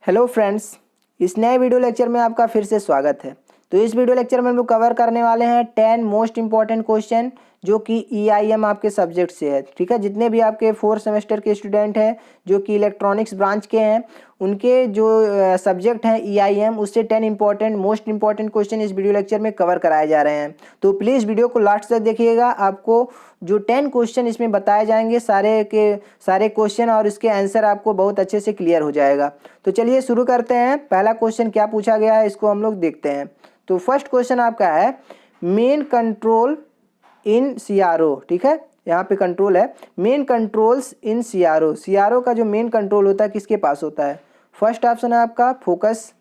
Hello friends, इस नए video lecture में आपका फिर से स्वागत है। तो इस वीडियो लेक्चर में हम लोग कवर करने वाले हैं 10 मोस्ट इंपॉर्टेंट क्वेश्चन जो कि EIM आपके सब्जेक्ट से है। ठीक है, जितने भी आपके 4 सेमेस्टर के स्टूडेंट हैं जो कि इलेक्ट्रॉनिक्स ब्रांच के हैं, उनके जो सब्जेक्ट हैं EIM, उससे 10 इंपॉर्टेंट मोस्ट इंपॉर्टेंट क्वेश्चन इस वीडियो लेक्चर में कवर कराए जा रहे हैं। तो प्लीज़ वीडियो को लास्ट तक देखिएगा। आपको जो 10 क्वेश्चन इसमें बताए जाएंगे, सारे के सारे क्वेश्चन और इसके आंसर आपको बहुत अच्छे से क्लियर हो जाएगा। तो चलिए शुरू करते हैं। पहला क्वेश्चन क्या पूछा गया है इसको हम लोग देखते हैं। तो फर्स्ट क्वेश्चन आपका है मेन कंट्रोल इन CRO। ठीक है, यहाँ पे कंट्रोल है, मेन कंट्रोल्स इन CRO। CRO का जो मेन कंट्रोल होता है किसके पास होता है? फर्स्ट ऑप्शन है आपका फोकस,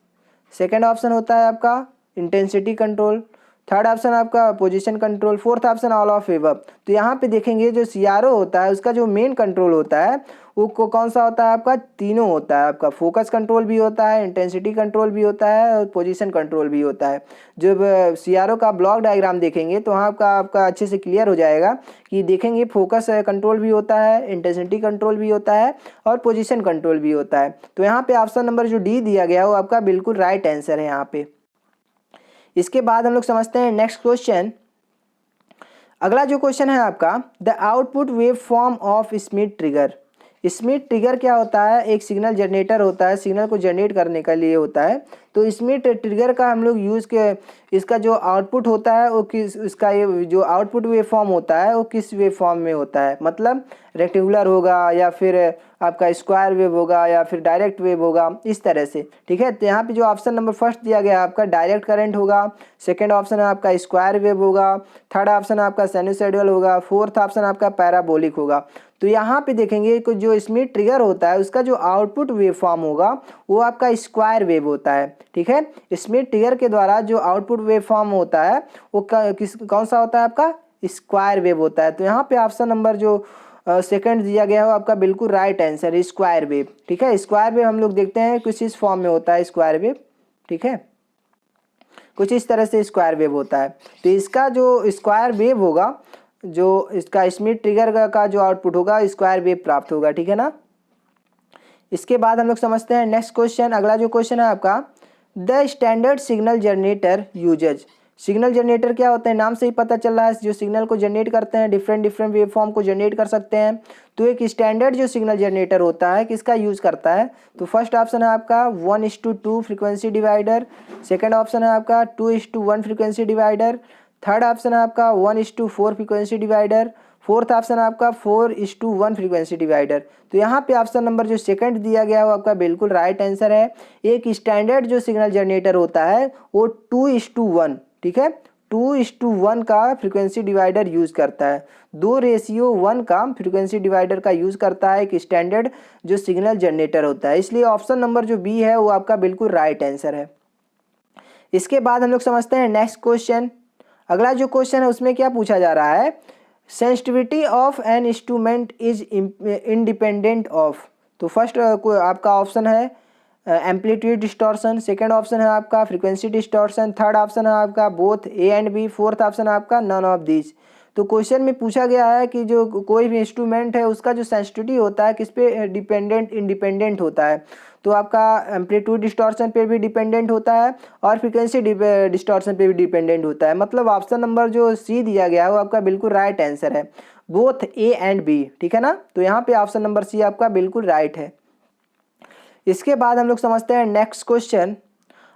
सेकेंड ऑप्शन होता है आपका इंटेंसिटी कंट्रोल, थर्ड ऑप्शन आपका position control, fourth option all of above. तो यहाँ पे देखेंगे जो CRO होता है उसका जो मेन कंट्रोल होता है वो कौन सा होता है आपका? तीनों होता है आपका। फोकस कंट्रोल भी होता है, इंटेंसिटी कंट्रोल भी होता है और पोजीशन कंट्रोल भी होता है। जब CRO का ब्लॉक डायग्राम देखेंगे तो वहाँ का आपका अच्छे से क्लियर हो जाएगा कि देखेंगे फोकस कंट्रोल भी होता है, इंटेंसिटी कंट्रोल भी होता है और पोजीशन कंट्रोल भी होता है। तो यहाँ पे ऑप्शन नंबर जो डी दिया गया है वो आपका बिल्कुल राइट आंसर है यहाँ पे। इसके बाद हम लोग समझते हैं नेक्स्ट क्वेश्चन। अगला जो क्वेश्चन है आपका, the output wave form of Schmitt trigger. Schmitt trigger क्या होता है? एक सिग्नल जनरेटर होता है, सिग्नल को जनरेट करने के लिए होता है। तो स्मिथ ट्रिगर का हम लोग यूज़ के इसका जो आउटपुट होता है वो किस, इसका ये जो आउटपुट वेव फॉर्म होता है वो किस वेव फॉर्म में होता है? मतलब रेक्टेंगुलर होगा या फिर आपका स्क्वायर वेव होगा या फिर डायरेक्ट वेव होगा, इस तरह से। ठीक है, तो यहाँ पे जो ऑप्शन नंबर फर्स्ट दिया गया है आपका डायरेक्ट करंट होगा, सेकंड ऑप्शन है आपका स्क्वायर वेव होगा, थर्ड ऑप्शन आपका साइनसॉइडल होगा, फोर्थ ऑप्शन आपका पैराबोलिक होगा। तो यहाँ पे देखेंगे कि जो स्मिथ ट्रिगर होता है उसका जो आउटपुट वेव फॉर्म होगा वो आपका स्क्वायर वेव होता है। ठीक है, स्मिथ ट्रिगर के द्वारा जो आउटपुट वेव फॉर्म होता है वो कौन सा होता है आपका? स्क्वायर वेव होता है। तो यहाँ पे ऑप्शन नंबर जो सेकंड दिया गया है वो आपका बिल्कुल राइट आंसर है, स्क्वायर वेव। ठीक है, स्क्वायर वेव हम लोग देखते हैं कुछ इस फॉर्म में होता है स्क्वायर वेव। ठीक है, कुछ इस तरह से स्क्वायर वेव होता है। तो इसका जो स्क्वायर वेव होगा, जो इसका स्मिथ ट्रिगर का जो आउटपुट होगा स्क्वायर वेव प्राप्त होगा। ठीक है ना। इसके बाद हम लोग समझते हैं नेक्स्ट क्वेश्चन। अगला जो क्वेश्चन है आपका, the standard signal generator uses. Signal generator क्या होता है? नाम से ही पता चल रहा है, जो सिग्नल को जनरेट करते हैं, डिफरेंट डिफरेंट वेव फॉर्म को जनरेट कर सकते हैं। तो एक स्टैंडर्ड जो सिग्नल जनरेटर होता है किसका यूज़ करता है? तो फर्स्ट ऑप्शन है आपका 1:2 फ्रीक्वेंसी डिवाइडर, सेकेंड ऑप्शन है आपका 2:1 फ्रीक्वेंसी डिवाइडर, थर्ड ऑप्शन है आपका 1:4 फ्रीक्वेंसी डिवाइडर, फोर्थ ऑप्शन आपका 4:1 फ्रीक्वेंसी डिवाइडर। तो यहाँ पे ऑप्शन नंबर जो सेकंड दिया गया है वो आपका बिल्कुल राइट आंसर है। एक स्टैंडर्ड जो सिग्नल जनरेटर होता है वो 2:1, ठीक है, 2:1 का फ्रीक्वेंसी डिवाइडर यूज़ करता है। 2:1 का फ्रीक्वेंसी डिवाइडर का यूज़ करता है एक स्टैंडर्ड जो सिग्नल जनरेटर होता है। इसलिए ऑप्शन नंबर जो बी है वो आपका बिल्कुल राइट आंसर है। इसके बाद हम लोग समझते हैं नेक्स्ट क्वेश्चन। अगला जो क्वेश्चन है उसमें क्या पूछा जा रहा है? Sensitivity of an instrument is independent of. तो फर्स्ट आपका ऑप्शन है एम्पलीट्यूड डिस्टॉर्शन, सेकंड ऑप्शन है आपका फ्रीक्वेंसी डिस्टॉर्शन, थर्ड ऑप्शन है आपका both A and B, fourth option है आपका नन ऑफ दीज। तो क्वेश्चन में पूछा गया है कि जो कोई भी इंस्ट्रूमेंट है उसका जो सेंसिटिविटी होता है किस पे डिपेंडेंट इंडिपेंडेंट होता है? तो आपका एम्पलीट्यूड डिस्टॉर्शन पे भी डिपेंडेंट होता है और फ्रीक्वेंसी डिस्टॉर्शन पे भी डिपेंडेंट होता है। मतलब ऑप्शन नंबर जो सी दिया गया है वो आपका बिल्कुल राइट आंसर है, बोथ ए एंड बी। ठीक है ना। तो यहाँ पे ऑप्शन नंबर सी आपका बिल्कुल राइट है। इसके बाद हम लोग समझते हैं नेक्स्ट क्वेश्चन।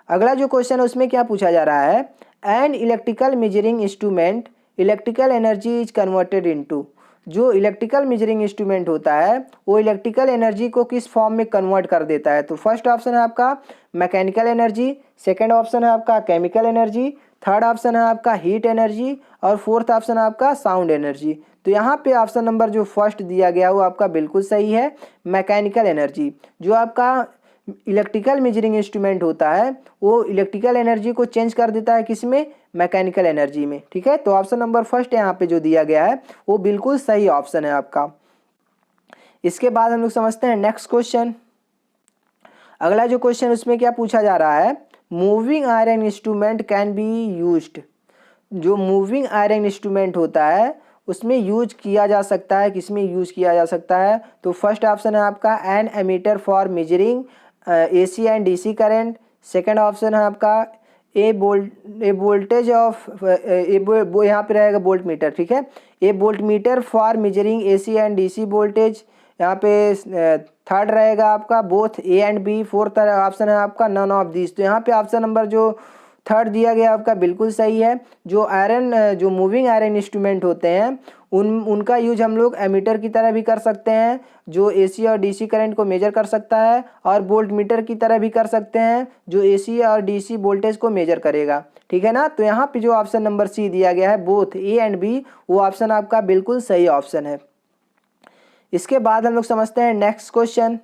अगला जो क्वेश्चन है उसमें क्या पूछा जा रहा है? An electrical measuring instrument electrical energy is converted into. जो इलेक्ट्रिकल मेजरिंग इंस्ट्रूमेंट होता है वो इलेक्ट्रिकल एनर्जी को किस फॉर्म में कन्वर्ट कर देता है? तो फर्स्ट ऑप्शन है आपका मैकेनिकल एनर्जी, सेकेंड ऑप्शन है आपका केमिकल एनर्जी, थर्ड ऑप्शन है आपका हीट एनर्जी और फोर्थ ऑप्शन है आपका साउंड एनर्जी। तो यहाँ पे ऑप्शन नंबर जो फर्स्ट दिया गया वो आपका बिल्कुल सही है, मैकेनिकल एनर्जी। जो आपका इलेक्ट्रिकल मेजरिंग इंस्ट्रूमेंट होता है वो इलेक्ट्रिकल एनर्जी को चेंज कर देता है, किसमें? मैकेनिकल एनर्जी में। ठीक है, तो ऑप्शन नंबर फर्स्ट यहाँ पे जो दिया गया है वो बिल्कुल सही ऑप्शन है आपका। इसके बाद हम लोग समझते हैं नेक्स्ट क्वेश्चन। अगला जो क्वेश्चन उसमें क्या पूछा जा रहा है? Moving iron instrument can be used. जो मूविंग आयरन इंस्ट्रूमेंट होता है उसमें यूज किया जा सकता है, किसमें यूज किया जा सकता है? तो फर्स्ट ऑप्शन है आपका an ammeter for measuring AC and DC current. Second option है आपका वोल्टेज ऑफ यहाँ पे रहेगा वोल्ट मीटर, ठीक है, a voltmeter for measuring AC and DC voltage. यहाँ पे थर्ड रहेगा आपका both A and B। Fourth option है आपका नन ऑफ दिस। तो यहाँ पे ऑप्शन नंबर जो थर्ड दिया गया आपका बिल्कुल सही है। जो मूविंग आयरन इंस्ट्रूमेंट होते हैं उनका यूज हम लोग एमीटर की तरह भी कर सकते हैं, जो AC और DC करंट को मेजर कर सकता है, और वोल्ट मीटर की तरह भी कर सकते हैं जो AC और DC वोल्टेज को मेजर करेगा, ठीक है ना। तो यहाँ पे जो ऑप्शन नंबर C दिया गया है बोथ A एंड B, वो ऑप्शन आपका बिल्कुल सही ऑप्शन है। इसके बाद हम लोग समझते हैं नेक्स्ट क्वेश्चन।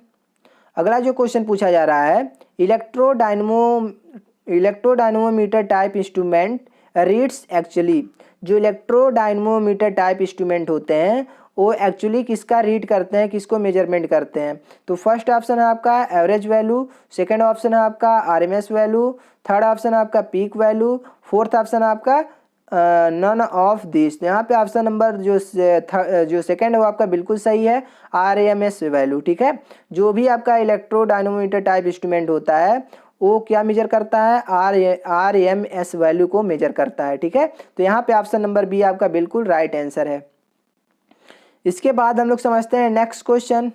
अगला जो क्वेश्चन पूछा जा रहा है, इलेक्ट्रोडायनमोमीटर टाइप इंस्ट्रूमेंट रीड्स एक्चुअली। जो इलेक्ट्रोडायनमोमीटर टाइप इंस्ट्रूमेंट होते हैं वो एक्चुअली किसका रीड करते हैं, किसको मेजरमेंट करते हैं। तो फर्स्ट ऑप्शन है आपका एवरेज वैल्यू, सेकंड ऑप्शन है आपका RMS वैल्यू, थर्ड ऑप्शन है आपका पीक वैल्यू, फोर्थ ऑप्शन है आपका नन ऑफ दिस। यहाँ पे ऑप्शन नंबर जो सेकंड है वो आपका बिल्कुल सही है, RMS वैल्यू, ठीक है। जो भी आपका इलेक्ट्रोडायनमोमीटर टाइप इंस्ट्रूमेंट होता है वो क्या मेजर करता है, RMS वैल्यू को मेजर करता है, ठीक है। तो यहाँ पे ऑप्शन नंबर बी आपका बिल्कुल राइट आंसर है। इसके बाद हम लोग समझते हैं नेक्स्ट क्वेश्चन।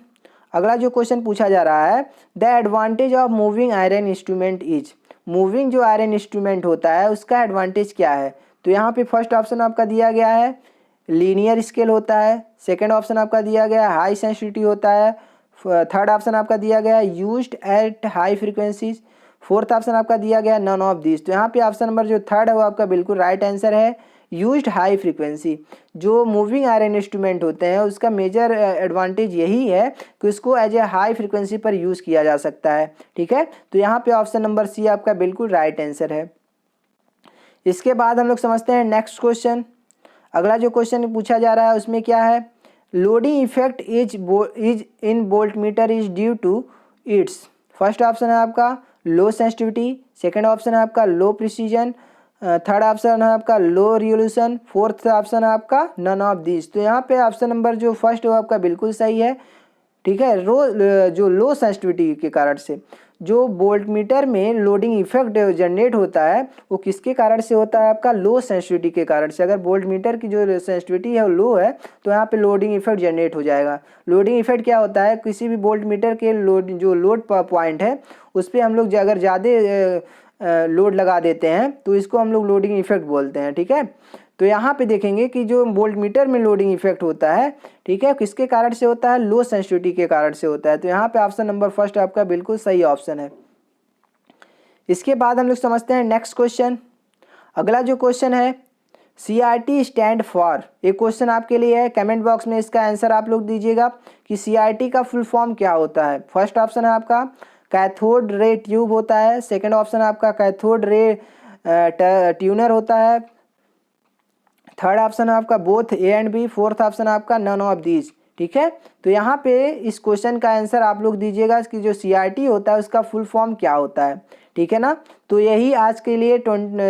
अगला जो क्वेश्चन पूछा जा रहा है, the advantage of moving iron instrument is. Moving जो आयरन इंस्ट्रूमेंट होता है उसका एडवांटेज क्या है। तो यहाँ पे फर्स्ट ऑप्शन आपका दिया गया है लीनियर स्केल होता है, सेकेंड ऑप्शन आपका दिया गया है हाई सेंसिटिविटी होता है, थर्ड ऑप्शन आपका दिया गया है used at high frequencies, fourth option आपका दिया गया नन ऑफ दिस। तो यहाँ पे ऑप्शन नंबर जो थर्ड है वो आपका बिल्कुल राइट आंसर है, यूज्ड हाई फ्रीक्वेंसी। जो मूविंग आयरन इंस्ट्रूमेंट होते हैं उसका मेजर एडवांटेज यही है कि उसको एज ए हाई फ्रीक्वेंसी पर यूज़ किया जा सकता है, ठीक है। तो यहाँ पे ऑप्शन नंबर सी आपका बिल्कुल राइट आंसर है। इसके बाद हम लोग समझते हैं नेक्स्ट क्वेश्चन। अगला जो क्वेश्चन पूछा जा रहा है उसमें क्या है, loading effect is in voltmeter is due to its. First option है आपका लो सेंसिटिविटी, सेकंड ऑप्शन है आपका लो प्रिसीजन, थर्ड ऑप्शन है आपका लो रिजोल्यूशन, फोर्थ ऑप्शन है आपका नन ऑफ दिस। तो यहाँ पे ऑप्शन नंबर जो फर्स्ट है वो आपका बिल्कुल सही है, ठीक है। जो लो सेंसिटिविटी के कारण से जो वोल्ट मीटर में लोडिंग इफेक्ट जनरेट होता है वो किसके कारण से होता है, आपका लो सेंसिटिविटी के कारण से। अगर वोल्ट मीटर की जो सेंसिटिविटी है वो लो है तो यहाँ पे लोडिंग इफेक्ट जनरेट हो जाएगा। लोडिंग इफेक्ट क्या होता है, किसी भी वोल्ट मीटर के लोड पॉइंट है उस पर हम लोग अगर ज़्यादा लोड लगा देते हैं तो इसको हम लोग लोडिंग इफेक्ट बोलते हैं, ठीक है। तो यहाँ पे देखेंगे कि जो वोल्ट मीटर में लोडिंग इफेक्ट होता है, ठीक है, किसके कारण से होता है, लो सेंसिटिविटी के कारण से होता है। तो यहाँ पे ऑप्शन नंबर फर्स्ट आपका बिल्कुल सही ऑप्शन है। इसके बाद हम लोग समझते हैं नेक्स्ट क्वेश्चन। अगला जो क्वेश्चन है CRT स्टैंड फॉर। एक क्वेश्चन आपके लिए है, कमेंट बॉक्स में इसका आंसर आप लोग दीजिएगा कि CRT का फुल फॉर्म क्या होता है। फर्स्ट ऑप्शन है आपका कैथोड रे ट्यूब होता है, सेकेंड ऑप्शन है आपका कैथोड रे ट्यूनर होता है, थर्ड ऑप्शन है आपका both A and B, fourth option आपका नन ऑफ दीज, ठीक है। तो यहाँ पे इस क्वेश्चन का आंसर आप लोग दीजिएगा कि जो CRT होता है उसका फुल फॉर्म क्या होता है, ठीक है ना। तो यही आज के लिए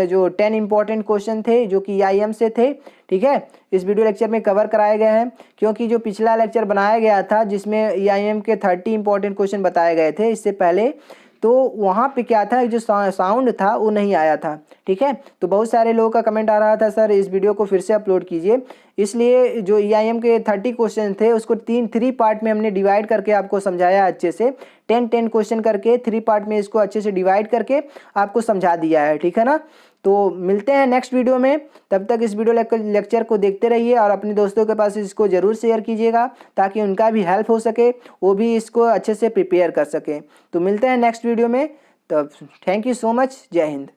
जो 10 इंपॉर्टेंट क्वेश्चन थे जो कि EIM से थे, ठीक है, इस वीडियो लेक्चर में कवर कराए गए हैं। क्योंकि जो पिछला लेक्चर बनाया गया था जिसमें EIM के 30 इंपॉर्टेंट क्वेश्चन बताए गए थे इससे पहले, तो वहाँ पे क्या था, जो साउंड था वो नहीं आया था, ठीक है। तो बहुत सारे लोगों का कमेंट आ रहा था सर इस वीडियो को फिर से अपलोड कीजिए, इसलिए जो EIM के 30 क्वेश्चन थे उसको 3 पार्ट में हमने डिवाइड करके आपको समझाया अच्छे से। 10 क्वेश्चन करके 3 पार्ट में इसको अच्छे से डिवाइड करके आपको समझा दिया है, ठीक है ना। तो मिलते हैं नेक्स्ट वीडियो में, तब तक इस वीडियो लेक्चर को देखते रहिए और अपने दोस्तों के पास इसको ज़रूर शेयर कीजिएगा ताकि उनका भी हेल्प हो सके, वो भी इसको अच्छे से प्रिपेयर कर सके। तो मिलते हैं नेक्स्ट वीडियो में, तो थैंक यू सो मच, जय हिंद।